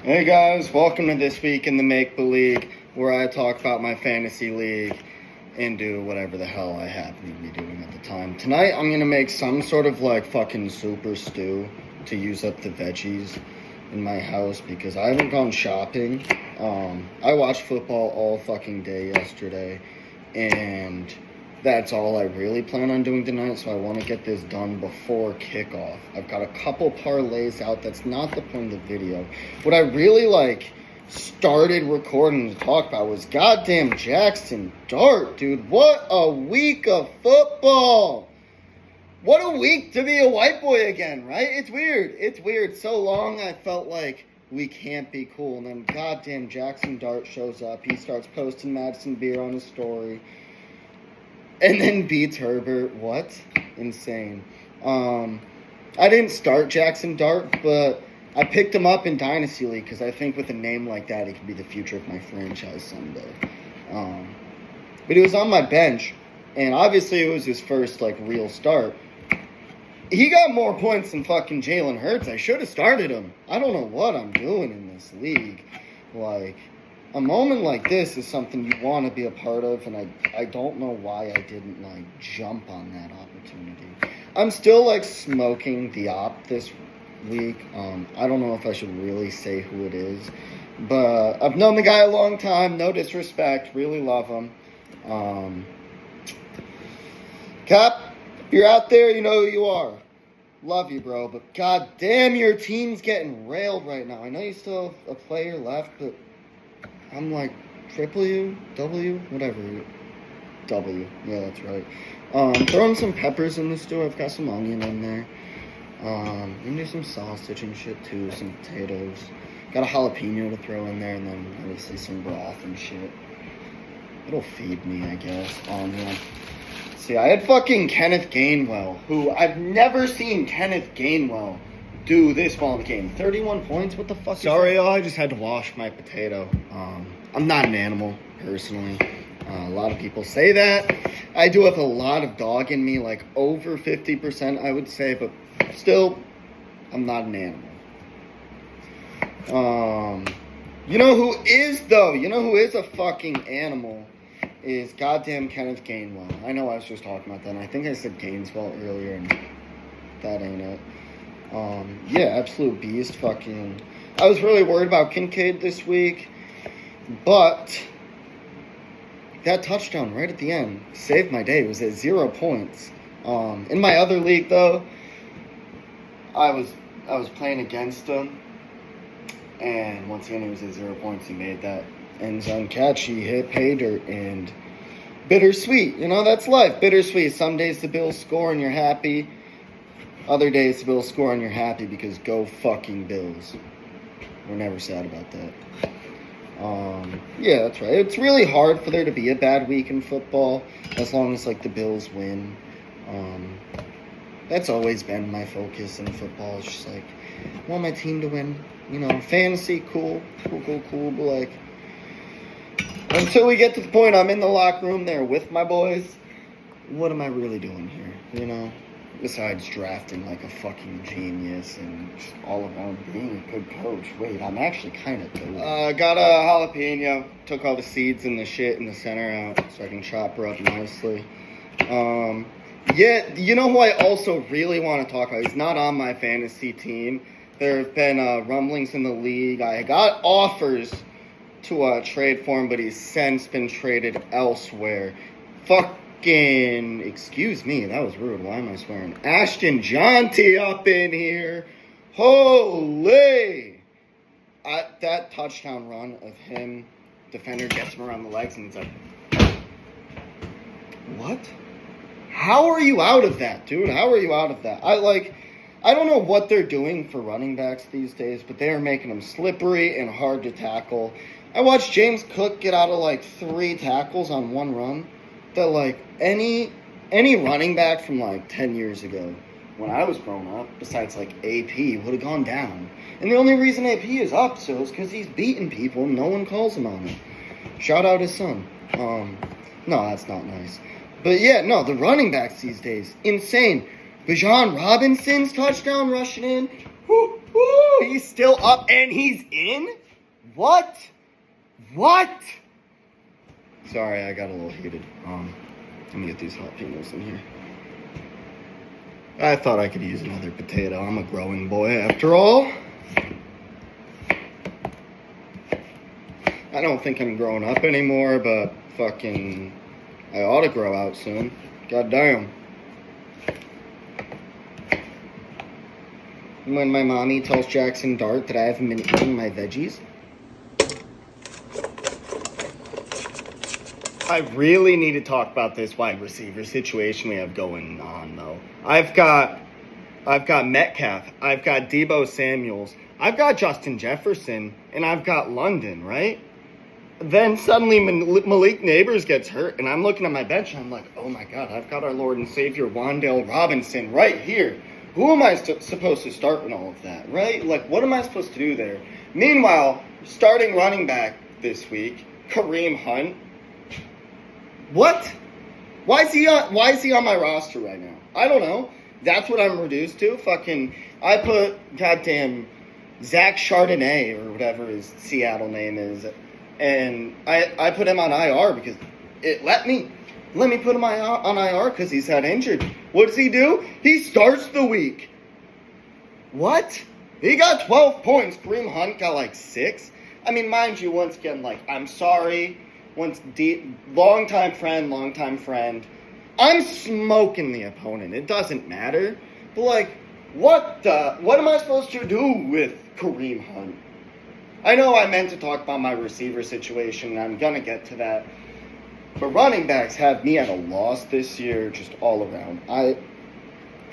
Hey guys, welcome to This Week in the Make-Believe, where I talk about my fantasy league and do whatever the hell I happen to be doing at the time. Tonight I'm going to make some sort of fucking super stew to use up the veggies in my house because I haven't gone shopping. I watched football all fucking day yesterday, and that's all I really plan on doing tonight, so I want to get this done before kickoff. I've got a couple parlays out. That's not the point of the video. What I really started recording to talk about was goddamn Jackson Dart, dude. What a week of football. What a week to be a white boy again, right? It's weird. So long I felt like we can't be cool, and then goddamn Jackson Dart shows up. He starts posting Madison Beer on his story. And then beats Herbert. What? Insane. I didn't start Jackson Dart, but I picked him up in Dynasty League because I think with a name like that, he could be the future of my franchise someday. But he was on my bench, and obviously it was his first real start. He got more points than fucking Jalen Hurts. I should have started him. I don't know what I'm doing in this league. A moment like this is something you want to be a part of, and I don't know why I didn't jump on that opportunity. I'm still smoking the op this week. I don't know if I should really say who it is, but I've known the guy a long time. No disrespect, really love him. Cap, if you're out there, you know who you are. Love you, bro, but goddamn, your team's getting railed right now. I know you still have a player left, but I'm W, whatever. W. Yeah, that's right. Throwing some peppers in the stew. I've got some onion in there. I'm gonna do some sausage and shit too, some potatoes. Got a jalapeno to throw in there, and then obviously some broth and shit. It'll feed me, I guess. Yeah. See, I had fucking Kenneth Gainwell, who I've never seen Kenneth Gainwell do this well in the game. 31 points? What the fuck? Sorry, y'all. I just had to wash my potato. I'm not an animal, personally. A lot of people say that. I do have a lot of dog in me, over 50%, I would say, but still, I'm not an animal. You know who is, though? You know who is a fucking animal? Is goddamn Kenneth Gainwell. I know I was just talking about that, and I think I said Gainesville earlier, and that ain't it. Yeah, absolute beast. I was really worried about Kincaid this week, but that touchdown right at the end saved my day. It was at 0 points. In my other league, though, I was playing against him, and once again, he was at 0 points. He made that end zone catch. He hit pay dirt, and bittersweet. That's life. Bittersweet. Some days the Bills score and you're happy. Other days the Bills score and you're happy because go fucking Bills. We're never sad about that. Yeah, that's right. It's really hard for there to be a bad week in football as long as the Bills win. That's always been my focus in football. It's just I want my team to win. Fantasy, cool, but until we get to the point I'm in the locker room there with my boys, what am I really doing here? Besides drafting a fucking genius and just all around being a good coach. Wait, I'm actually kind of good. Got a jalapeno. Took all the seeds and the shit in the center out so I can chop her up nicely. Yeah, you know who I also really want to talk about? He's not on my fantasy team. There have been rumblings in the league. I got offers to trade for him, but he's since been traded elsewhere. Excuse me, that was rude. Why am I swearing? Ashton Jonty up in here. Holy! That touchdown run of him, defender gets him around the legs, and he's what? How are you out of that, dude? How are you out of that? I don't know what they're doing for running backs these days, but they are making them slippery and hard to tackle. I watched James Cook get out of 3 tackles on one run. That any running back from 10 years ago when I was growing up, besides AP, would have gone down. And the only reason AP is up so is because he's beating people and no one calls him on it. Shout out his son. No, that's not nice. But yeah, no, the running backs these days, insane. Bijan Robinson's touchdown rushing in. Woo, Ooh, he's still up and he's in? What? What? Sorry, I got a little heated. Let me get these jalapenos in here. I thought I could use another potato. I'm a growing boy after all. I don't think I'm growing up anymore, but fucking I ought to grow out soon. God damn. When my mommy tells Jackson Dart that I haven't been eating my veggies. I really need to talk about this wide receiver situation we have going on, though. I've got Metcalf, I've got Deebo Samuels, I've got Justin Jefferson, and I've got London, right? Then suddenly Malik Neighbors gets hurt, and I'm looking at my bench, and I'm like, oh my God, I've got our Lord and Savior Wan'Dale Robinson right here. Who am I supposed to start in all of that, right? Like, what am I supposed to do there? Meanwhile, starting running back this week, Kareem Hunt. What? Why is he on my roster right now? I don't know. That's what I'm reduced to. Fucking, I put goddamn Zach Chardonnay or whatever his Seattle name is, and I put him on IR because it let me put him on IR because he's had injured. What does he do? He starts the week. What? He got 12 points. Kareem Hunt got like 6. I mean, mind you, once again, like, I'm sorry. Long-time friend. I'm smoking the opponent. It doesn't matter. But, like, what am I supposed to do with Kareem Hunt? I know I meant to talk about my receiver situation, and I'm going to get to that. But running backs have me at a loss this year, just all around.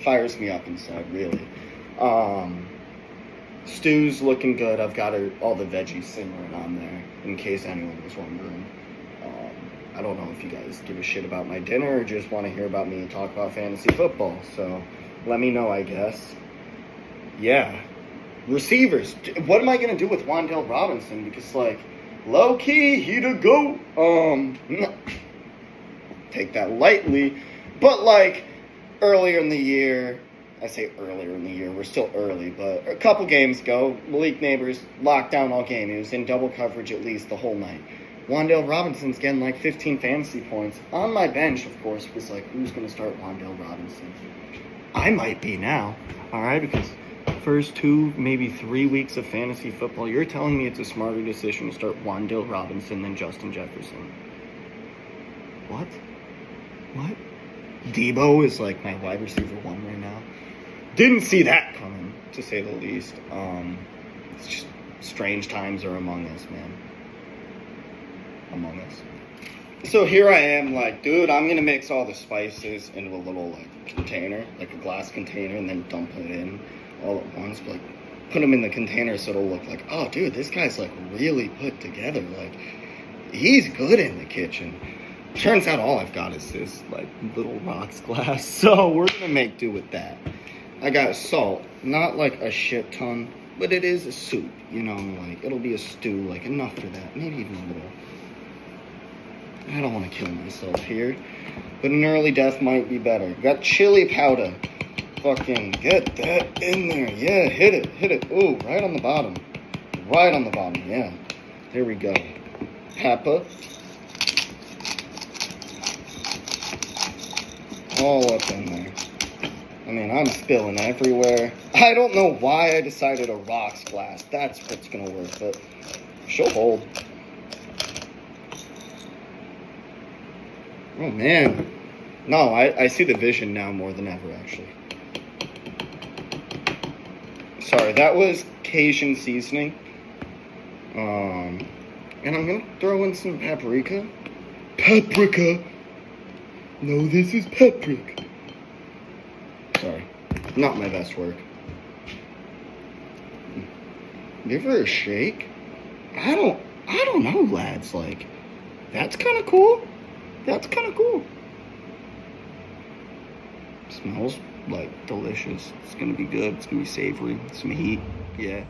Fires me up inside, really. Stew's looking good. I've got all the veggies simmering on there, in case anyone was wondering. I don't know if you guys give a shit about my dinner or just want to hear about me talk about fantasy football. So let me know, I guess. Yeah. Receivers. What am I going to do with Wan'Dale Robinson? Because, like, low-key, he to go. Take that lightly. But, like, earlier in the year, I say earlier in the year, we're still early, but a couple games ago, Malik Neighbors locked down all game. He was in double coverage at least the whole night. Wan'Dale Robinson's getting like 15 fantasy points. On my bench, of course, was like, who's going to start Wan'Dale Robinson? I might be now, all right? Because first 2, maybe 3 weeks of fantasy football, you're telling me it's a smarter decision to start Wan'Dale Robinson than Justin Jefferson. What? Deebo is like my wide receiver 1 right now. Didn't see that coming, to say the least. It's just strange times are among us, man. Among us. So here I am, like, dude, I'm gonna mix all the spices into a little, like, container, like a glass container, and then dump it in all at once. But, like, put them in the container so it'll look like, oh, dude, this guy's, like, really put together. Like, he's good in the kitchen. Turns out all I've got is this, like, little rocks glass. So we're gonna make do with that. I got salt, not like a shit ton, but it is a soup, you know, like, it'll be a stew, like, enough for that, maybe even a little. I don't want to kill myself here, but an early death might be better. Got chili powder. Fucking get that in there. Yeah, hit it. Ooh, right on the bottom. Yeah. There we go. Pepper. All up in there. I mean, I'm spilling everywhere. I don't know why I decided a rocks glass. That's what's gonna work, but she'll hold. Oh, man. No, I see the vision now more than ever, actually. Sorry, that was Cajun seasoning. And I'm going to throw in some paprika. Paprika! No, this is paprika. Sorry. Not my best work. Give her a shake? I don't know, lads. Like, that's kind of cool. Smells like delicious. It's gonna be good. It's gonna be savory. Some heat. Yeah.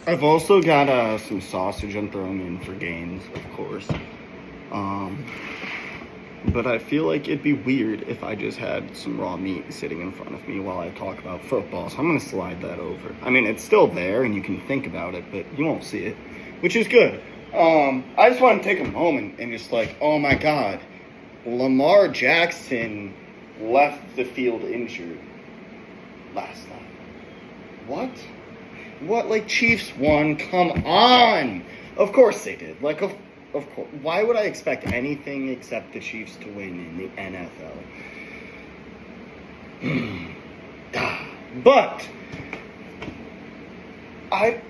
I've also got some sausage I'm throwing in for gains, of course. But I feel like it'd be weird if I just had some raw meat sitting in front of me while I talk about football. So I'm going to slide that over. I mean, it's still there and you can think about it, but you won't see it, which is good. I just want to take a moment and just like, oh my God, Lamar Jackson left the field injured last night. What? What? Like, Chiefs won? Come on! Of course they did. Like, of course. Why would I expect anything except the Chiefs to win in the NFL? But I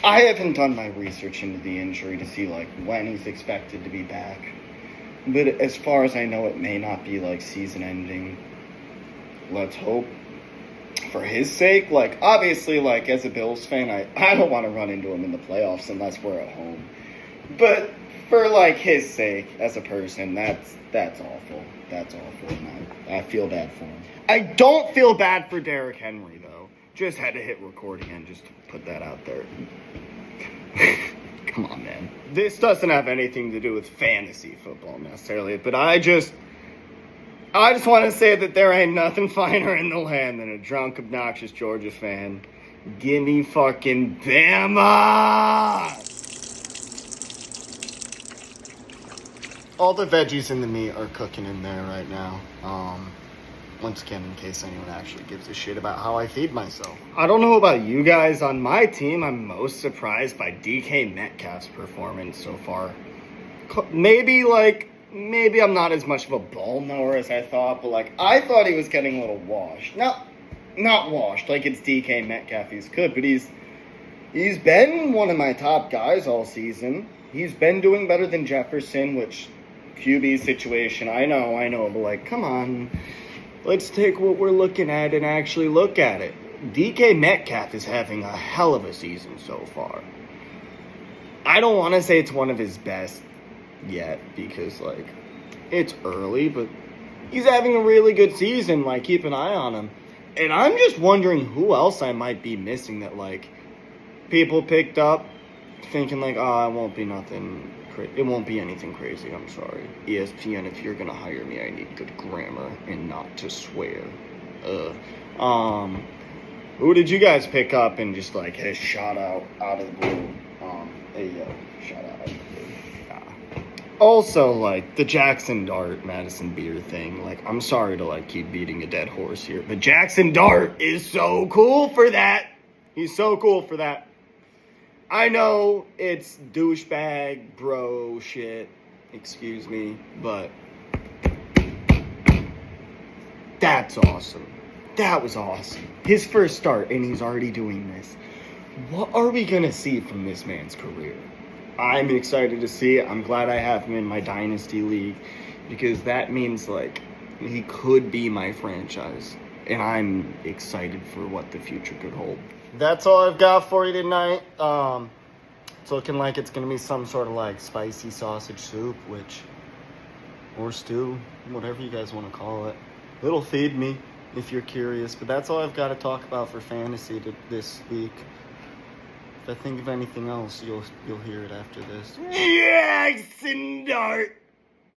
haven't done my research into the injury to see like when he's expected to be back. But as far as I know, it may not be like season ending. Let's hope. For his sake, like, obviously, like, as a Bills fan, I don't want to run into him in the playoffs unless we're at home. But for, like, his sake, as a person, that's awful. That's awful, and I feel bad for him. I don't feel bad for Derrick Henry, though. Just had to hit record again just to put that out there. Come on, man. This doesn't have anything to do with fantasy football, necessarily, but I just want to say that there ain't nothing finer in the land than a drunk, obnoxious Georgia fan. Gimme fucking Bama! All the veggies and the meat are cooking in there right now. Once again, in case anyone actually gives a shit about how I feed myself. I don't know about you guys. On my team, I'm most surprised by DK Metcalf's performance so far. Maybe I'm not as much of a ball knower as I thought, but, like, I thought he was getting a little washed. Not washed, like it's DK Metcalf, he's good, but he's been one of my top guys all season. He's been doing better than Jefferson, which, QB situation, I know, but, like, come on. Let's take what we're looking at and actually look at it. DK Metcalf is having a hell of a season so far. I don't want to say it's one of his best yet because, like, it's early, but he's having a really good season. Like, keep an eye on him. And I'm just wondering who else I might be missing that, like, people picked up thinking, like, it won't be nothing it won't be anything crazy, I'm sorry. ESPN, if you're gonna hire me, I need good grammar and not to swear. Who did you guys pick up and just, like, hey, shout out of the blue? Shout out of the blue. Also, like, the Jackson Dart, Madison Beer thing, like, I'm sorry to, like, keep beating a dead horse here, but Jackson Dart is so cool for that. He's so cool for that. I know it's douchebag, bro shit, excuse me, but that's awesome. That was awesome. His first start, and he's already doing this. What are we going to see from this man's career? I'm excited to see it. I'm glad I have him in my Dynasty League because that means, like, he could be my franchise. And I'm excited for what the future could hold. That's all I've got for you tonight. It's looking like it's going to be some sort of, like, spicy sausage soup, or stew, whatever you guys want to call it. It'll feed me if you're curious. But that's all I've got to talk about for fantasy this week. If I think of anything else, you'll hear it after this. Jackson Dart!